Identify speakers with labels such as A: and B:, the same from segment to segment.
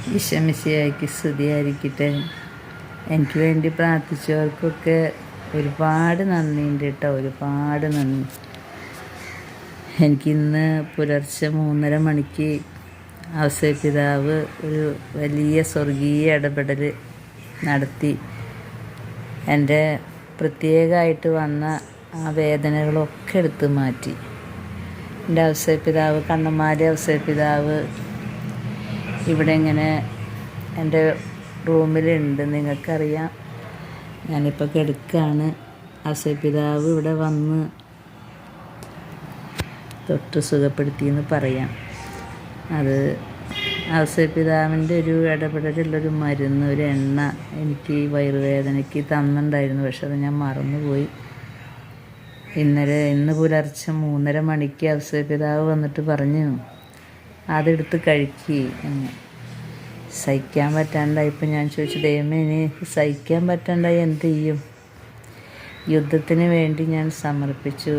A: ഈശോമിശിഹായ്ക്ക് സ്തുതിയായിരിക്കട്ടെ. എനിക്ക് വേണ്ടി പ്രാർത്ഥിച്ചവർക്കൊക്കെ ഒരുപാട് നന്ദിയുണ്ട് കേട്ടോ, ഒരുപാട് നന്ദി. എനിക്കിന്ന് പുലർച്ചെ 3:30 മണിക്ക് ഔസേപ്പിതാവ് ഒരു വലിയ സ്വർഗീയ ഇടപെടൽ നടത്തി. എൻ്റെ പ്രത്യേകമായിട്ട് വന്ന ആ വേദനകളൊക്കെ എടുത്ത് മാറ്റി. എൻ്റെ ഔസേപ്പിതാവ്, കണ്ണമാലി ഔസേപ്പിതാവ് ഇവിടെ ഇങ്ങനെ എൻ്റെ റൂമിലുണ്ട്. നിങ്ങൾക്കറിയാം, ഞാനിപ്പോൾ കിടക്കുകയാണ്. ഔസേപ്പിതാവ് ഇവിടെ വന്ന് തൊട്ട് സുഖപ്പെടുത്തിയെന്ന് പറയാം. അത് ഔസേപ്പിതാവിൻ്റെ ഒരു ഇടപെടലുള്ളൊരു മരുന്ന്, ഒരു എണ്ണ എനിക്ക് വയറുവേദനയ്ക്ക് തന്നിട്ടുണ്ടായിരുന്നു. പക്ഷെ അത് ഞാൻ മറന്നുപോയി. ഇന്ന് പുലർച്ചെ 3:30 മണിക്ക് ഔസേപ്പിതാവ് വന്നിട്ട് പറഞ്ഞു, അതെടുത്ത് കഴിക്കുക എന്ന്. സഹിക്കാൻ പറ്റാണ്ടായപ്പോൾ ഞാൻ ചോദിച്ചു, ദൈവമേ, ഇനി സഹിക്കാൻ പറ്റാണ്ടായി എന്ത് ചെയ്യും? യുദ്ധത്തിന് വേണ്ടി ഞാൻ സമർപ്പിച്ചു.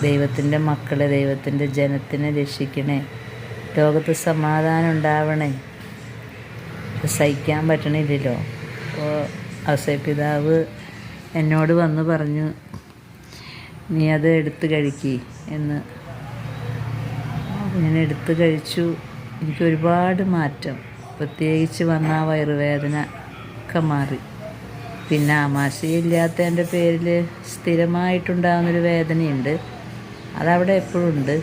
A: ദൈവത്തിൻ്റെ മക്കളെ, ദൈവത്തിൻ്റെ ജനത്തിനെ രക്ഷിക്കണേ, ലോകത്ത് സമാധാനം ഉണ്ടാവണേ. സഹിക്കാൻ പറ്റണില്ലല്ലോ. അപ്പോൾ ഔസേപ്പിതാവ് എന്നോട് വന്ന് പറഞ്ഞു, നീ അത് എടുത്ത് കഴിക്കുക എന്ന്. ഞാൻ എടുത്ത് കഴിച്ചു. എനിക്ക് ഒരുപാട് മാറ്റം, പ്രത്യേകിച്ച് വന്ന ആ വയറുവേദന ഒക്കെ മാറി. പിന്നെ ആമാശയില്ലാത്തതിൻ്റെ പേരിൽ സ്ഥിരമായിട്ടുണ്ടാകുന്നൊരു വേദനയുണ്ട്, അതവിടെ എപ്പോഴും ഉണ്ട്.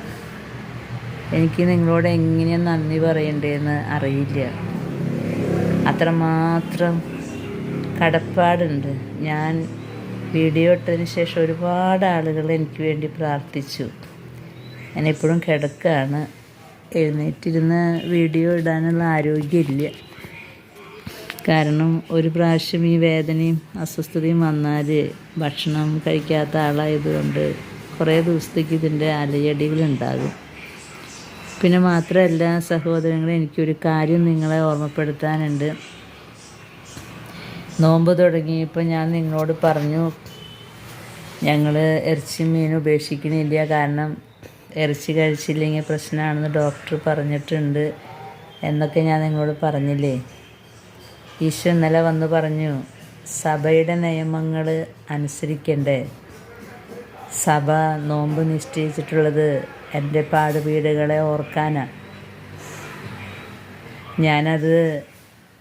A: എനിക്ക് നിങ്ങളോട് എങ്ങനെയാണ് നന്ദി പറയണ്ടതെന്ന് അറിയില്ല. അത്രമാത്രം കടപ്പാടുണ്ട്. ഞാൻ വീഡിയോ ഇട്ടതിന് ശേഷം ഒരുപാട് ആളുകൾ എനിക്ക് വേണ്ടി പ്രാർത്ഥിച്ചു. ഞാനെപ്പോഴും കിടക്കുകയാണ്. എഴുന്നേറ്റിരുന്ന് വീഡിയോ ഇടാനുള്ള ആരോഗ്യമില്ല. കാരണം ഒരു പ്രാവശ്യം ഈ വേദനയും അസ്വസ്ഥതയും വന്നാൽ ഭക്ഷണം കഴിക്കാത്ത ആളായതുകൊണ്ട് കുറേ ദിവസത്തേക്ക് ഇതിൻ്റെ അലയടികളുണ്ടാകും. പിന്നെ മാത്രമല്ല സഹോദരങ്ങളെ, എനിക്കൊരു കാര്യം നിങ്ങളെ ഓർമ്മപ്പെടുത്താനുണ്ട്. നോമ്പ് തുടങ്ങിയപ്പോൾ ഞാൻ നിങ്ങളോട് പറഞ്ഞു, ഞങ്ങൾ ഇറച്ചി മീൻ ഉപേക്ഷിക്കണില്ല, കാരണം ഇറച്ചി കഴിച്ചില്ലെങ്കിൽ പ്രശ്നമാണെന്ന് ഡോക്ടർ പറഞ്ഞിട്ടുണ്ട് എന്നൊക്കെ ഞാൻ നിങ്ങളോട് പറഞ്ഞില്ലേ. ഈശോ ഇന്നലെ വന്ന് പറഞ്ഞു, സഭയുടെ നിയമങ്ങൾ അനുസരിക്കണ്ടേ? സഭ നോമ്പ് നിശ്ചയിച്ചിട്ടുള്ളത് എൻ്റെ പാടുപീടുകളെ ഓർക്കാനാണ്.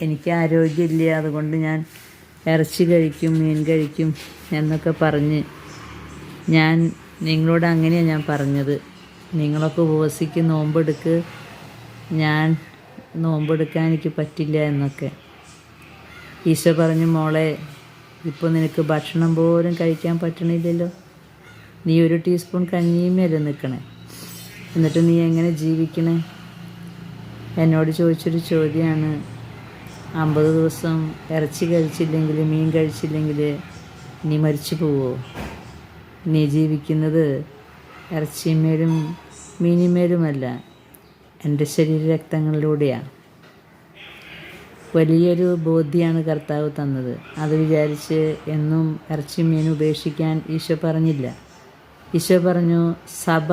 A: എനിക്ക് ആരോഗ്യമില്ല, അതുകൊണ്ട് ഞാൻ ഇറച്ചി കഴിക്കും, മീൻ കഴിക്കും എന്നൊക്കെ പറഞ്ഞ് ഞാൻ നിങ്ങളോട് അങ്ങനെയാണ് ഞാൻ പറഞ്ഞത്. നിങ്ങളൊക്കെ ഉപവസിക്ക്, നോമ്പെടുക്ക്, ഞാൻ നോമ്പെടുക്കാൻ എനിക്ക് പറ്റില്ല എന്നൊക്കെ. ഈശോ പറഞ്ഞു, മോളെ, ഇപ്പോൾ നിനക്ക് ഭക്ഷണം പോലും കഴിക്കാൻ പറ്റണില്ലല്ലോ. നീ 1 ടീസ്പൂൺ കഞ്ഞിയുമേലെ നിൽക്കണേ, എന്നിട്ട് നീ എങ്ങനെ ജീവിക്കണേ? എന്നോട് ചോദിച്ചൊരു ചോദ്യമാണ്, 50 ദിവസം ഇറച്ചി കഴിച്ചില്ലെങ്കിൽ, മീൻ കഴിച്ചില്ലെങ്കിൽ നീ മരിച്ചു പോവോ? നീ ജീവിക്കുന്നത് ഇറച്ചിമേലും മീനിമേലുമല്ല, എൻ്റെ ശരീരരക്തങ്ങളിലൂടെയാണ്. വലിയൊരു ബോധ്യമാണ് കർത്താവ് തന്നത്. അത് വിചാരിച്ച് എന്നും ഇറച്ചി മീൻ ഉപേക്ഷിക്കാൻ ഈശോ പറഞ്ഞില്ല. ഈശോ പറഞ്ഞു, സഭ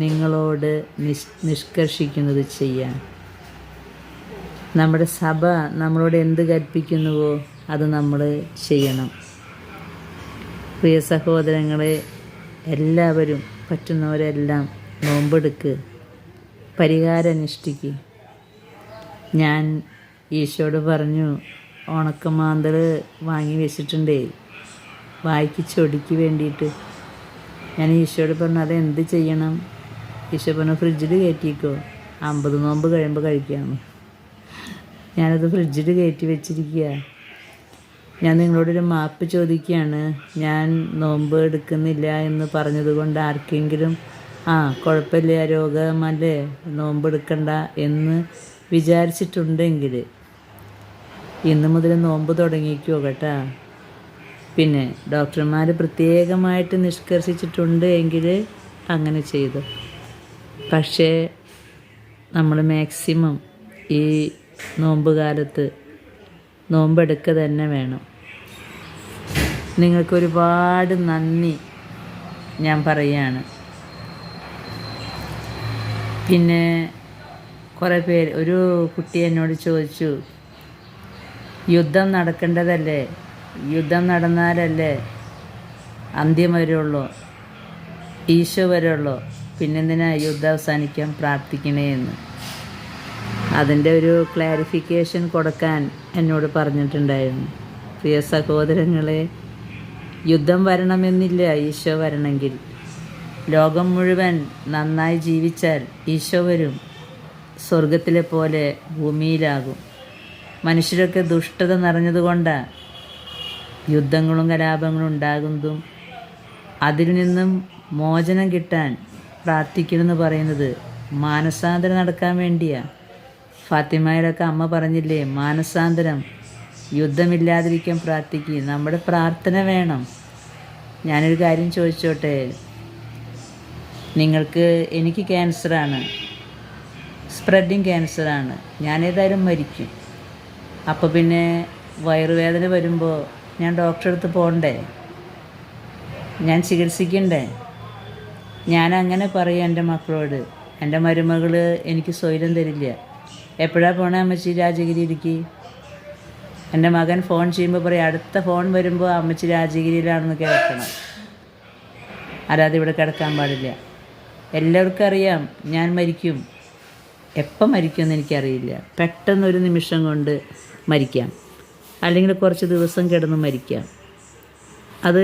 A: നിങ്ങളോട് നിഷ്കർഷിക്കുന്നത് ചെയ്യാൻ. നമ്മുടെ സഭ നമ്മളോട് എന്ത് കൽപ്പിക്കുന്നുവോ അത് നമ്മൾ ചെയ്യണം. പ്രിയ സഹോദരങ്ങളെ, എല്ലാവരും പറ്റുന്നവരെല്ലാം നോമ്പെടുക്ക്, പരിഹാരം അനുഷ്ഠിക്കുക. ഞാൻ ഈശോയോട് പറഞ്ഞു, ഉണക്കമാന്തൽ വാങ്ങി വെച്ചിട്ടുണ്ടേ, വായിക്ക് ചൊടിക്ക് വേണ്ടിയിട്ട്. ഞാൻ ഈശോയോട് പറഞ്ഞു, അതെന്ത് ചെയ്യണം? ഈശോ പറഞ്ഞു, ഫ്രിഡ്ജിൽ കയറ്റിക്കോ, 50 നോമ്പ് കഴിയുമ്പോൾ കഴിക്കാമെന്ന്. ഞാനത് ഫ്രിഡ്ജിൽ കയറ്റി വെച്ചിരിക്കുക. ഞാൻ നിങ്ങളോടൊരു മാപ്പ് ചോദിക്കുകയാണ്. ഞാൻ നോമ്പ് എടുക്കുന്നില്ല എന്ന് പറഞ്ഞതുകൊണ്ട് ആർക്കെങ്കിലും കുഴപ്പമില്ല, രോഗമല്ലേ, നോമ്പ് എടുക്കണ്ട എന്ന് വിചാരിച്ചിട്ടുണ്ടെങ്കിൽ ഇന്ന് മുതൽ നോമ്പ് തുടങ്ങിക്കോ കേട്ടാ. പിന്നെ ഡോക്ടർമാർ പ്രത്യേകമായിട്ട് നിഷ്കർഷിച്ചിട്ടുണ്ട് എങ്കിൽ അങ്ങനെ ചെയ്തു. പക്ഷേ നമ്മൾ മാക്സിമം ഈ നോമ്പ് കാലത്ത് നോമ്പെടുക്കുക തന്നെ വേണം. നിങ്ങൾക്കൊരുപാട് നന്ദി ഞാൻ പറയുകയാണ്. പിന്നെ കുറേ പേര്, ഒരു കുട്ടി എന്നോട് ചോദിച്ചു, യുദ്ധം നടക്കേണ്ടതല്ലേ, യുദ്ധം നടന്നാലല്ലേ അന്ത്യം വരുള്ളൂ, ഈശോ വരുള്ളൂ, പിന്നെന്തിനാ യുദ്ധം അവസാനിക്കാൻ പ്രാർത്ഥിക്കണേ എന്ന്. അതിൻ്റെ ഒരു ക്ലാരിഫിക്കേഷൻ കൊടുക്കാൻ എന്നോട് പറഞ്ഞിട്ടുണ്ടായിരുന്നു. പ്രിയ സഹോദരങ്ങളെ, യുദ്ധം വരണമെന്നില്ല ഈശോ വരണമെങ്കിൽ. ലോകം മുഴുവൻ നന്നായി ജീവിച്ചാൽ ഈശോ വരും, സ്വർഗത്തിലെ പോലെ ഭൂമിയിലാകും. മനുഷ്യരൊക്കെ ദുഷ്ടത നിറഞ്ഞതുകൊണ്ടാണ് യുദ്ധങ്ങളും കലാപങ്ങളും ഉണ്ടാകുന്നതും. അതിൽ നിന്നും മോചനം കിട്ടാൻ പ്രാർത്ഥിക്കണമെന്ന് പറയുന്നത് മാനസാന്തരം നടക്കാൻ വേണ്ടിയാണ്. ഫാത്തിമയിലൊക്കെ അമ്മ പറഞ്ഞില്ലേ, മാനസാന്തരം, യുദ്ധമില്ലാതിരിക്കാൻ പ്രാർത്ഥിക്കുക. നമ്മുടെ പ്രാർത്ഥന വേണം. ഞാനൊരു കാര്യം ചോദിച്ചോട്ടെ, എനിക്ക് ക്യാൻസറാണ്, സ്പ്രെഡിങ് ക്യാൻസറാണ്, ഞാനേതായാലും മരിക്കും. അപ്പോൾ പിന്നെ വയറുവേദന വരുമ്പോൾ ഞാൻ ഡോക്ടറെ അടുത്ത് പോകണ്ടേ? ഞാൻ ചികിത്സിക്കണ്ടേ? ഞാൻ അങ്ങനെ പറയും എൻ്റെ മക്കളോട്. എൻ്റെ മരുമകൾ എനിക്ക് സ്വൈരം തരില്ല. എപ്പോഴാണ് പോണേ അമ്മച്ചി രാജഗിരിയിലേക്ക്? എൻ്റെ മകൻ ഫോൺ ചെയ്യുമ്പോൾ പറയും, അടുത്ത ഫോൺ വരുമ്പോൾ അമ്മച്ചി രാജഗിരിയിലാണെന്ന് കേൾക്കണം, അല്ലാതെ ഇവിടെ കിടക്കാൻ പാടില്ല. എല്ലാവർക്കും അറിയാം ഞാൻ മരിക്കും. എപ്പം മരിക്കുമെന്ന് എനിക്കറിയില്ല. പെട്ടെന്നൊരു നിമിഷം കൊണ്ട് മരിക്കാം, അല്ലെങ്കിൽ കുറച്ച് ദിവസം കിടന്ന് മരിക്കാം. അത്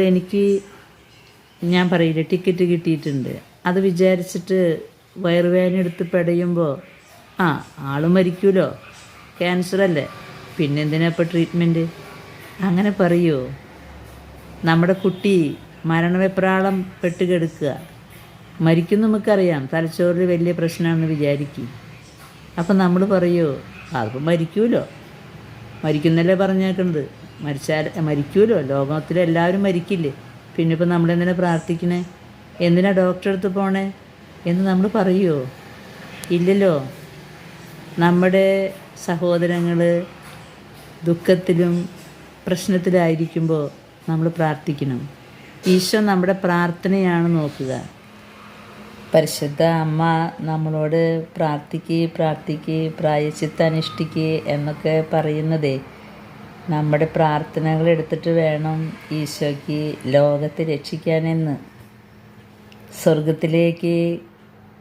A: ഞാൻ പറയില്ല, ടിക്കറ്റ് കിട്ടിയിട്ടുണ്ട്. അത് വിചാരിച്ചിട്ട് വയറുവേദന എടുത്ത് പെടയുമ്പോൾ ആൾ മരിക്കുമല്ലോ, ക്യാൻസറല്ലേ, പിന്നെന്തിനാ ഇപ്പോൾ ട്രീറ്റ്മെൻറ്റ്? അങ്ങനെ പറയുമോ? നമ്മുടെ കുട്ടി മരണവെപ്രാളം പെട്ട് കിടക്കുക, മരിക്കും നമുക്കറിയാം, തലച്ചോറിൽ വലിയ പ്രശ്നമാണെന്ന് വിചാരിക്കും. അപ്പം നമ്മൾ പറയുമോ അതിപ്പോൾ മരിക്കുമല്ലോ, മരിക്കുന്നല്ലേ പറഞ്ഞേക്കുന്നത്, മരിക്കുമല്ലോ, ലോകത്തിലെല്ലാവരും മരിക്കില്ലേ, പിന്നെ ഇപ്പോൾ നമ്മളെന്തിനാ പ്രാർത്ഥിക്കണേ, എന്തിനാ ഡോക്ടറെ അടുത്ത് പോണേ എന്ന് നമ്മൾ പറയുമോ? ഇല്ലല്ലോ. നമ്മുടെ സഹോദരങ്ങൾ ദുഃഖത്തിലും പ്രശ്നത്തിലായിരിക്കുമ്പോൾ നമ്മൾ പ്രാർത്ഥിക്കണം. ഈശോ നമ്മുടെ പ്രാർത്ഥനയാണ് നോക്കുക. പരിശുദ്ധ അമ്മ നമ്മളോട് പ്രാർത്ഥിക്ക്, പ്രായശ്ചിത്തം അനുഷ്ഠിക്ക് എന്നൊക്കെ പറയുന്നതേ നമ്മുടെ പ്രാർത്ഥനകൾ എടുത്തിട്ട് വേണം ഈശോയ്ക്ക് ലോകത്തെ രക്ഷിക്കാനെന്ന്. സ്വർഗത്തിലേക്ക്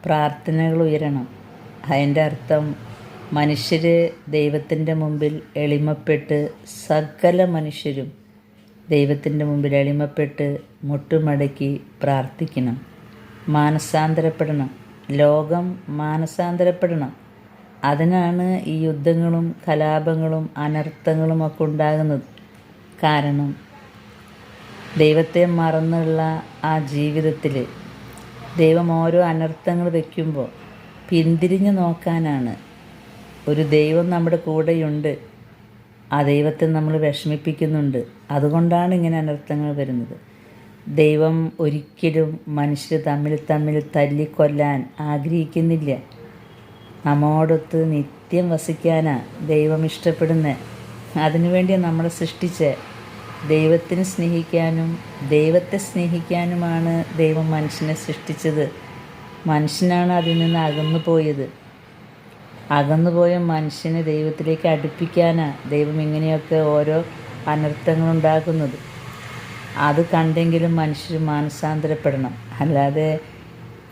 A: പ്രാർത്ഥനകൾ ഉയരണം. അതിൻ്റെ അർത്ഥം മനുഷ്യർ ദൈവത്തിൻ്റെ മുമ്പിൽ എളിമപ്പെട്ട്, സകല മനുഷ്യരും ദൈവത്തിൻ്റെ മുമ്പിൽ എളിമപ്പെട്ട് മുട്ടുമടക്കി പ്രാർത്ഥിക്കണം. മാനസാന്തരപ്പെടണം, ലോകം മാനസാന്തരപ്പെടണം. അതിനാണ് ഈ യുദ്ധങ്ങളും കലാപങ്ങളും അനർത്ഥങ്ങളും ഒക്കെ ഉണ്ടാകുന്നത്. കാരണം ദൈവത്തെ മറന്നുള്ള ആ ജീവിതത്തിൽ ദൈവം ഓരോ അനർത്ഥങ്ങൾ വയ്ക്കുമ്പോൾ പിന്തിരിഞ്ഞു നോക്കാനാണ്. ഒരു ദൈവം നമ്മുടെ കൂടെയുണ്ട്, ആ ദൈവത്തെ നമ്മൾ വിഷമിപ്പിക്കുന്നുണ്ട്, അതുകൊണ്ടാണ് ഇങ്ങനെ അനർത്ഥങ്ങൾ വരുന്നത്. ദൈവം ഒരിക്കലും മനുഷ്യർ തമ്മിൽ തല്ലിക്കൊല്ലാൻ ആഗ്രഹിക്കുന്നില്ല. നമ്മോടൊത്ത് നിത്യം വസിക്കാനാണ് ദൈവം ഇഷ്ടപ്പെടുന്നത്. അതിനുവേണ്ടി നമ്മളെ സൃഷ്ടിച്ച് ദൈവത്തിനെ സ്നേഹിക്കാനും ദൈവത്തെ സ്നേഹിക്കാനുമാണ് ദൈവം മനുഷ്യനെ സൃഷ്ടിച്ചത്. മനുഷ്യനാണ് അതിൽ നിന്ന് അകന്നുപോയ മനുഷ്യനെ ദൈവത്തിലേക്ക് അടുപ്പിക്കാനാണ് ദൈവം ഇങ്ങനെയൊക്കെ ഓരോ അനർത്ഥങ്ങളുണ്ടാക്കുന്നത്. അത് കണ്ടെങ്കിലും മനുഷ്യർ മാനസാന്തരപ്പെടണം. അല്ലാതെ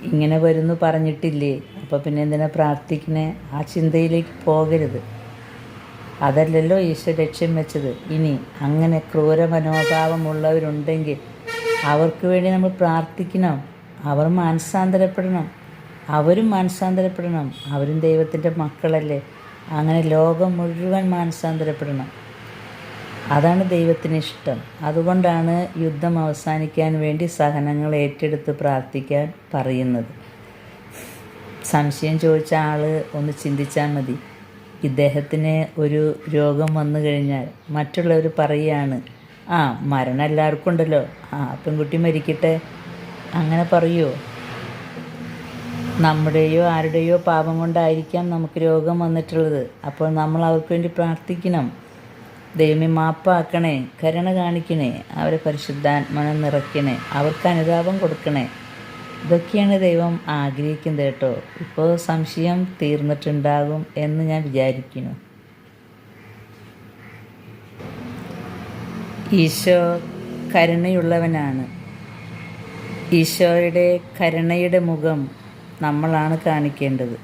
A: ഇങ്ങനെ വരുന്നു പറഞ്ഞിട്ടില്ലേ, അപ്പോൾ പിന്നെ എന്തിനാ പ്രാർത്ഥിക്കണേ? ആ ചിന്തയിലേക്ക് പോകരുത്. അതല്ലല്ലോ ഈശോ ലക്ഷ്യം വെച്ചത്. ഇനി അങ്ങനെ ക്രൂര മനോഭാവമുള്ളവരുണ്ടെങ്കിൽ അവർക്ക് വേണ്ടി നമ്മൾ പ്രാർത്ഥിക്കണം. അവർ മാനസാന്തരപ്പെടണം, അവരും മാനസാന്തരപ്പെടണം. അവരും ദൈവത്തിൻ്റെ മക്കളല്ലേ. അങ്ങനെ ലോകം മുഴുവൻ മാനസാന്തരപ്പെടണം. അതാണ് ദൈവത്തിന് ഇഷ്ടം. അതുകൊണ്ടാണ് യുദ്ധം അവസാനിക്കാൻ വേണ്ടി സഹനങ്ങൾ ഏറ്റെടുത്ത് പ്രാർത്ഥിക്കാൻ പറയുന്നത്. സംശയം ചോദിച്ച ആൾ ഒന്ന് ചിന്തിച്ചാൽ മതി. ഇദ്ദേഹത്തിന് ഒരു രോഗം വന്നു കഴിഞ്ഞാൽ മറ്റുള്ളവർ പറയുകയാണ്, മരണം എല്ലാവർക്കും ഉണ്ടല്ലോ, പെൺകുട്ടി മരിക്കട്ടെ, അങ്ങനെ പറയുമോ? നമ്മുടെയോ ആരുടെയോ പാപം കൊണ്ടായിരിക്കാം നമുക്ക് രോഗം വന്നിട്ടുള്ളത്. അപ്പോൾ നമ്മൾ അവർക്ക് വേണ്ടി പ്രാർത്ഥിക്കണം. ദൈവമേ മാപ്പാക്കണേ, കരുണ കാണിക്കണേ, അവരെ പരിശുദ്ധാത്മാവിനെ നിറയ്ക്കണേ, അവർക്ക് അനുതാപം കൊടുക്കണേ. ഇതൊക്കെയാണ് ദൈവം ആഗ്രഹിക്കുന്നത് കേട്ടോ. ഇപ്പോൾ സംശയം തീർന്നിട്ടുണ്ടാകും എന്ന് ഞാൻ വിചാരിക്കുന്നു. ഈശോ കരുണയുള്ളവനാണ്. ഈശോയുടെ കരുണയുടെ മുഖം നമ്മളാണ് കാണിക്കേണ്ടത്.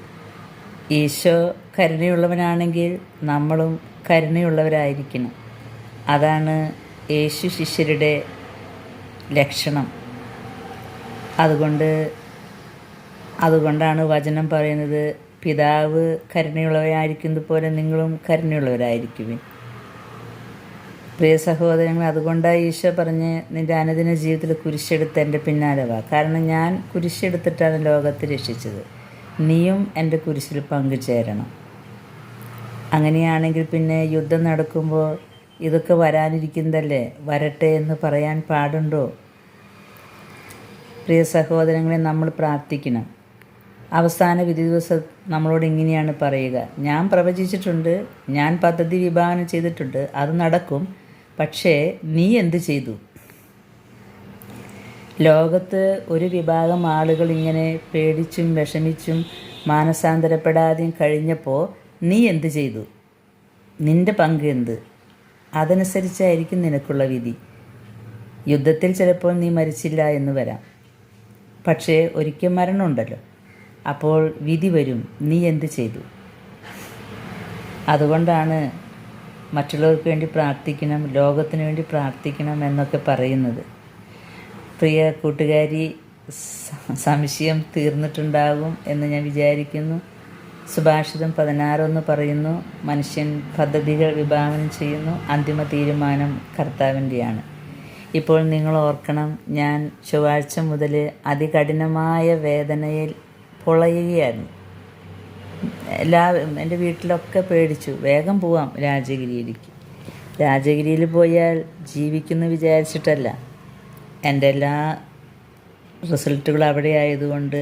A: ഈശോ കരുണയുള്ളവനാണെങ്കിൽ നമ്മളും കരുണയുള്ളവരായിരിക്കണം. അതാണ് യേശു ശിഷ്യരുടെ ലക്ഷണം. അതുകൊണ്ടാണ് വചനം പറയുന്നത്, പിതാവ് കരുണയുള്ളവരായിരിക്കുന്നത് പോലെ നിങ്ങളും കരുണയുള്ളവരായിരിക്കുവിൻ. പ്രിയ സഹോദരങ്ങൾ, അതുകൊണ്ടാണ് ഈശോ പറഞ്ഞ്, നിൻ്റെ അനുദിന ജീവിതത്തിൽ കുരിശെടുത്ത് എൻ്റെ പിന്നാലെ വാ. കാരണം ഞാൻ കുരിശെടുത്തിട്ടാണ് ലോകത്തെ രക്ഷിച്ചത്. നീയും എൻ്റെ കുരിശിൽ പങ്കുചേരണം. അങ്ങനെയാണെങ്കിൽ പിന്നെ യുദ്ധം നടക്കുമ്പോൾ ഇതൊക്കെ വരാനിരിക്കുന്നതല്ലേ, വരട്ടെ എന്ന് പറയാൻ പാടുണ്ടോ? പ്രിയ സഹോദരങ്ങളെ, നമ്മൾ പ്രാർത്ഥിക്കണം. അവസാന വിധി ദിവസം നമ്മളോട് ഇങ്ങനെയാണ് പറയുക, ഞാൻ പ്രവചിച്ചിട്ടുണ്ട്, ഞാൻ പദ്ധതി വിഭാവനം ചെയ്തിട്ടുണ്ട്, അത് നടക്കും. പക്ഷേ നീ എന്ത് ചെയ്തു? ലോകത്ത് ഒരു വിഭാഗം ആളുകൾ ഇങ്ങനെ പേടിച്ചും വിഷമിച്ചും മാനസാന്തരപ്പെടാതെയും കഴിഞ്ഞപ്പോൾ നീ എന്ത് ചെയ്തു? നിൻ്റെ പങ്ക് എന്ത്? അതനുസരിച്ചായിരിക്കും നിനക്കുള്ള വിധി. യുദ്ധത്തിൽ ചിലപ്പോൾ നീ മരിച്ചില്ല എന്ന് വരാം, പക്ഷേ ഒരിക്കൽ മരണമുണ്ടല്ലോ. അപ്പോൾ വിധി വരും. നീ എന്ത് ചെയ്തു? അതുകൊണ്ടാണ് മറ്റുള്ളവർക്ക് വേണ്ടി പ്രാർത്ഥിക്കണം, ലോകത്തിന് വേണ്ടി പ്രാർത്ഥിക്കണം എന്നൊക്കെ പറയുന്നത്. പ്രിയ കൂട്ടുകാരി, സംശയം തീർന്നിട്ടുണ്ടാകും എന്ന് ഞാൻ വിചാരിക്കുന്നു. സുഭാഷിതം 16:1 പറയുന്നു, മനുഷ്യൻ പദ്ധതികൾ വിഭാവനം ചെയ്യുന്നു, അന്തിമ തീരുമാനം കർത്താവിൻ്റെയാണ്. ഇപ്പോൾ നിങ്ങൾ ഓർക്കണം, ഞാൻ ചൊവ്വാഴ്ച മുതൽ അതികഠിനമായ വേദനയിൽ പൊളയുകയായിരുന്നു. എൻ്റെ വീട്ടിലൊക്കെ പേടിച്ചു. വേഗം പോവാം രാജഗിരിയിലേക്ക്. രാജഗിരിയിൽ പോയാൽ ജീവിക്കുന്നു വിചാരിച്ചിട്ടല്ല. എൻ്റെ എല്ലാ റിസൾട്ടുകളും അവിടെ ആയതുകൊണ്ട്,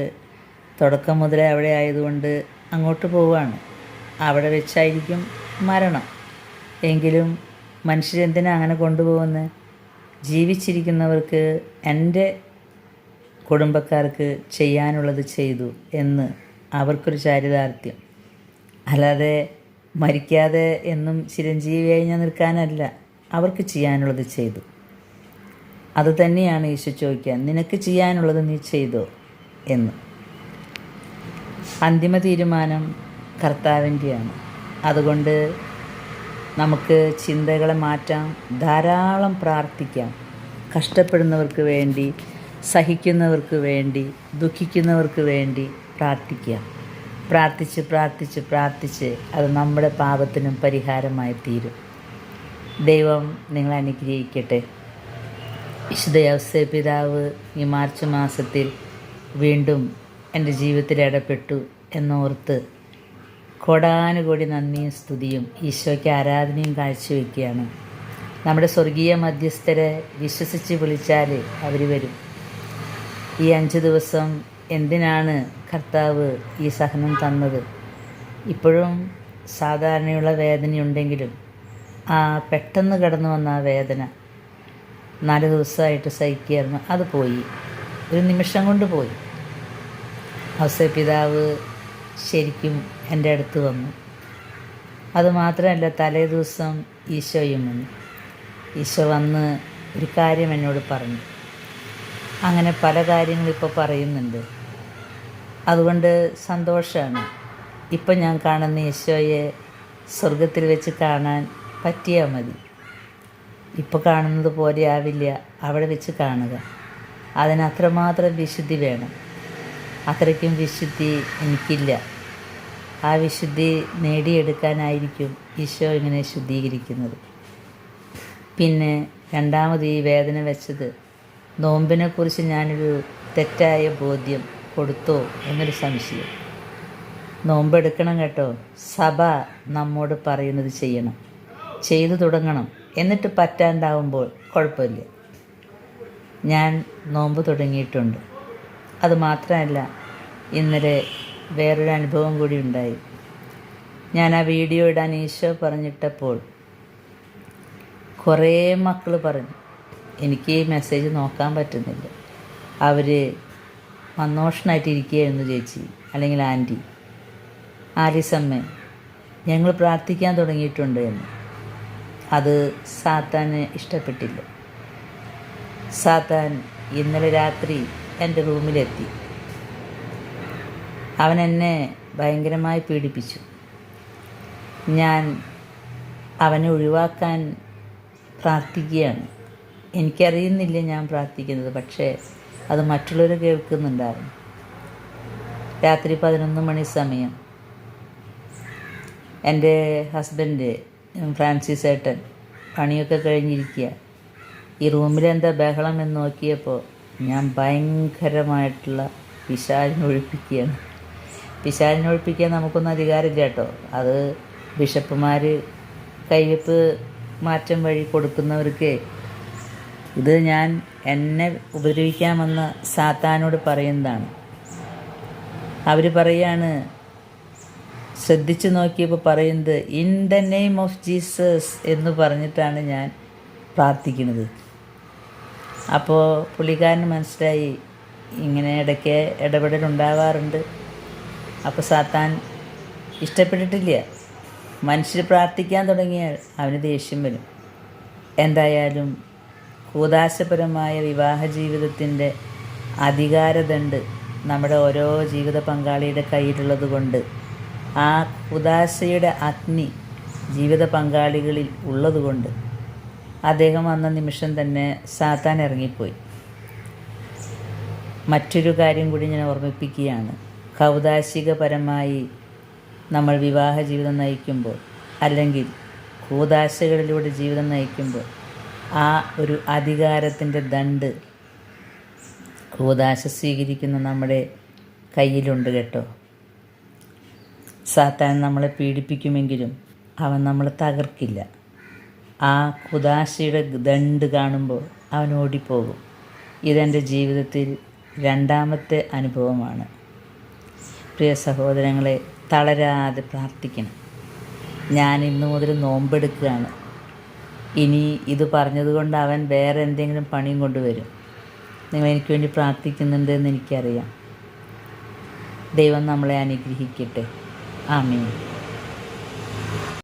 A: തുടക്കം മുതലേ അവിടെ ആയതുകൊണ്ട് അങ്ങോട്ട് പോവുകയാണ്. അവിടെ വെച്ചായിരിക്കും മരണം. എങ്കിലും മനുഷ്യരെന്തിനാണ് അങ്ങനെ കൊണ്ടുപോകുന്നത്? ജീവിച്ചിരിക്കുന്നവർക്ക്, എൻ്റെ കുടുംബക്കാർക്ക് ചെയ്യാനുള്ളത് ചെയ്തു എന്ന് അവർക്കൊരു ചാരിതാർത്ഥ്യം. അല്ലാതെ മരിക്കാതെ എന്നും ചിരഞ്ജീവിയായി ഞാൻ നിൽക്കാനല്ല. അവർക്ക് ചെയ്യാനുള്ളത് ചെയ്തു. അതുതന്നെയാണ് ഈശോ ചോദിക്കാൻ, നിനക്ക് ചെയ്യാനുള്ളത് നീ ചെയ്തോ എന്ന്. അന്തിമ തീരുമാനം കർത്താവിൻ്റെയാണ്. അതുകൊണ്ട് നമുക്ക് ചിന്തകളെ മാറ്റാം, ധാരാളം പ്രാർത്ഥിക്കാം. കഷ്ടപ്പെടുന്നവർക്ക് വേണ്ടി, സഹിക്കുന്നവർക്ക് വേണ്ടി, ദുഃഖിക്കുന്നവർക്ക് വേണ്ടി പ്രാർത്ഥിക്കാം. പ്രാർത്ഥിച്ച് പ്രാർത്ഥിച്ച് പ്രാർത്ഥിച്ച് അത് നമ്മുടെ പാപത്തിനും പരിഹാരമായി തീരും. ദൈവം നിങ്ങളെ അനുഗ്രഹിക്കട്ടെ. വിശുദ്ധ യൗസേ പിതാവ് ഈ മാർച്ച് മാസത്തിൽ വീണ്ടും എൻ്റെ ജീവിതത്തിൽ ഇടപെട്ടു എന്നോർത്ത് കോടാനുകോടി നന്ദിയും സ്തുതിയും ഈശോയ്ക്ക് ആരാധനയും കാഴ്ചവെക്കുകയാണ്. നമ്മുടെ സ്വർഗീയ മധ്യസ്ഥരെ വിശ്വസിച്ച് വിളിച്ചാൽ അവർ വരും. ഈ 5 ദിവസം എന്തിനാണ് കർത്താവ് ഈ സഹനം തന്നത്? ഇപ്പോഴും സാധാരണയുള്ള വേദനയുണ്ടെങ്കിലും പെട്ടെന്ന് കടന്നു വന്ന ആ വേദന 4 ദിവസമായിട്ട് സഹിക്കുകയായിരുന്നു. അത് പോയി, ഒരു നിമിഷം കൊണ്ട് പോയി. ഔസേ പിതാവ് ശരിക്കും എൻ്റെ അടുത്ത് വന്നു. അതുമാത്രമല്ല, തലേ ദിവസം ഈശോയും വന്നു. ഈശോ വന്ന് ഒരു കാര്യം എന്നോട് പറഞ്ഞു. അങ്ങനെ പല കാര്യങ്ങളും ഇപ്പോൾ പറയുന്നുണ്ട്. അതുകൊണ്ട് സന്തോഷമാണ്. ഇപ്പം ഞാൻ കാണുന്ന ഈശോയെ സ്വർഗത്തിൽ വെച്ച് കാണാൻ പറ്റിയാൽ മതി. ഇപ്പോൾ കാണുന്നത് പോലെ ആവില്ല അവിടെ വെച്ച് കാണുക. അതിന് അത്രമാത്രം വിശുദ്ധി വേണം. അത്രയ്ക്കും വിശുദ്ധി എനിക്കില്ല. ആ വിശുദ്ധി നേടിയെടുക്കാനായിരിക്കും ഈശോ ഇങ്ങനെ ശുദ്ധീകരിക്കുന്നത്. പിന്നെ രണ്ടാമത് ഈ വേദന വെച്ചത്, നോമ്പിനെക്കുറിച്ച് ഞാനൊരു തെറ്റായ ബോധ്യം കൊടുത്തോ എന്നൊരു സംശയം. നോമ്പെടുക്കണം കേട്ടോ. സഭ നമ്മോട് പറയുന്നത് ചെയ്യണം, ചെയ്തു തുടങ്ങണം. എന്നിട്ട് പറ്റാണ്ടാവുമ്പോൾ കുഴപ്പമില്ല. ഞാൻ നോമ്പ് തുടങ്ങിയിട്ടുണ്ട്. അതുമാത്രമല്ല, ഇന്നലെ വേറൊരു അനുഭവം കൂടി ഉണ്ടായി. ഞാൻ ആ വീഡിയോ ഇടാൻ ഈശോ പറഞ്ഞിട്ടപ്പോൾ കുറേ മക്കൾ പറഞ്ഞു, എനിക്ക് ഈ മെസ്സേജ് നോക്കാൻ പറ്റുന്നില്ല. അവർ മന്നോഷണായിട്ടിരിക്കുകയായിരുന്നു ചേച്ചി, അല്ലെങ്കിൽ ആൻറ്റി. ആലീസമ്മ, ഞങ്ങൾ പ്രാർത്ഥിക്കാൻ തുടങ്ങിയിട്ടുണ്ട് എന്ന്. അത് സാത്താന് ഇഷ്ടപ്പെട്ടില്ല. സാത്താൻ ഇന്നലെ രാത്രി എൻ്റെ റൂമിലെത്തി. അവൻ എന്നെ ഭയങ്കരമായി പീഡിപ്പിച്ചു. ഞാൻ അവനെ ഒഴിവാക്കാൻ പ്രാർത്ഥിക്കുകയാണ്. എനിക്കറിയുന്നില്ല ഞാൻ പ്രാർത്ഥിക്കുന്നത്, പക്ഷേ അത് മറ്റുള്ളവർ കേൾക്കുന്നുണ്ടായിരുന്നു. രാത്രി 11 മണി സമയം എൻ്റെ ഹസ്ബൻഡ് ഫ്രാൻസിസ് ഏട്ടൻ പണിയൊക്കെ കഴിഞ്ഞിരിക്കുക. ഈ റൂമിലെന്താ ബഹളം എന്ന് നോക്കിയപ്പോൾ ഞാൻ ഭയങ്കരമായിട്ടുള്ള പിശാചിനൊഴിപ്പിക്കുകയാണ്. പിശാചിനൊഴിപ്പിക്കാൻ നമുക്കൊന്നും അധികാരമില്ല കേട്ടോ. അത് ബിഷപ്പുമാർ കയ്യൊപ്പ് മാറ്റം വഴി കൊടുക്കുന്നവർക്ക്. ഇത് ഞാൻ എന്നെ ഉപദ്രവിക്കാമെന്ന് സാത്താനോട് പറയുന്നതാണ്. അവർ പറയാണ്, ശ്രദ്ധിച്ചു നോക്കിയപ്പോൾ പറയുന്നത് in the name of Jesus എന്ന് പറഞ്ഞിട്ടാണ് ഞാൻ പ്രാർത്ഥിക്കുന്നത്. അപ്പോൾ പുള്ളിക്കാരന് മനസ്സിലായി ഇങ്ങനെ ഇടയ്ക്ക് ഇടപെടലുണ്ടാവാറുണ്ട്. അപ്പോൾ സാത്താൻ ഇഷ്ടപ്പെട്ടിട്ടില്ല. മനുഷ്യർ പ്രാർത്ഥിക്കാൻ തുടങ്ങിയാൽ അവന് ദേഷ്യം വരും. എന്തായാലും കൂദാശപരമായ വിവാഹ ജീവിതത്തിൻ്റെ അധികാരദണ്ഡ് നമ്മുടെ ഓരോ ജീവിത പങ്കാളിയുടെ കയ്യിലുള്ളത് കൊണ്ട് ആ കൂദാശയുടെ അഗ്നി ജീവിത പങ്കാളികളിൽ ഉള്ളതുകൊണ്ട് അദ്ദേഹം വന്ന നിമിഷം തന്നെ സാത്താൻ ഇറങ്ങിപ്പോയി. മറ്റൊരു കാര്യം കൂടി ഞാൻ ഓർമ്മിപ്പിക്കുകയാണ്. കൗദാശികപരമായി നമ്മൾ വിവാഹ ജീവിതം നയിക്കുമ്പോൾ, അല്ലെങ്കിൽ കൂദാശകളിലൂടെ ജീവിതം നയിക്കുമ്പോൾ, ആ ഒരു അധികാരത്തിൻ്റെ ദണ്ഡ് കൂദാശ സ്വീകരിക്കുന്ന നമ്മുടെ കയ്യിലുണ്ട് കേട്ടോ. സാത്താൻ നമ്മളെ പീഡിപ്പിക്കുമെങ്കിലും അവൻ നമ്മളെ തകർക്കില്ല. ആ കൂദാശയുടെ ദണ്ഡ് കാണുമ്പോൾ അവൻ ഓടിപ്പോകും. ഇതെൻ്റെ ജീവിതത്തിൽ രണ്ടാമത്തെ അനുഭവമാണ്. പ്രിയ സഹോദരങ്ങളെ, തളരാതെ പ്രാർത്ഥിക്കണം. ഞാൻ ഇന്നു മുതൽ നോമ്പെടുക്കുകയാണ്. ഇനി ഇത് പറഞ്ഞതുകൊണ്ട് അവൻ വേറെ എന്തെങ്കിലും പണിയും കൊണ്ടുവരും. നിങ്ങൾ എനിക്ക് വേണ്ടി പ്രാർത്ഥിക്കുന്നുണ്ട് എന്ന് എനിക്കറിയാം. ദൈവം നമ്മളെ അനുഗ്രഹിക്കട്ടെ. ആമേൻ.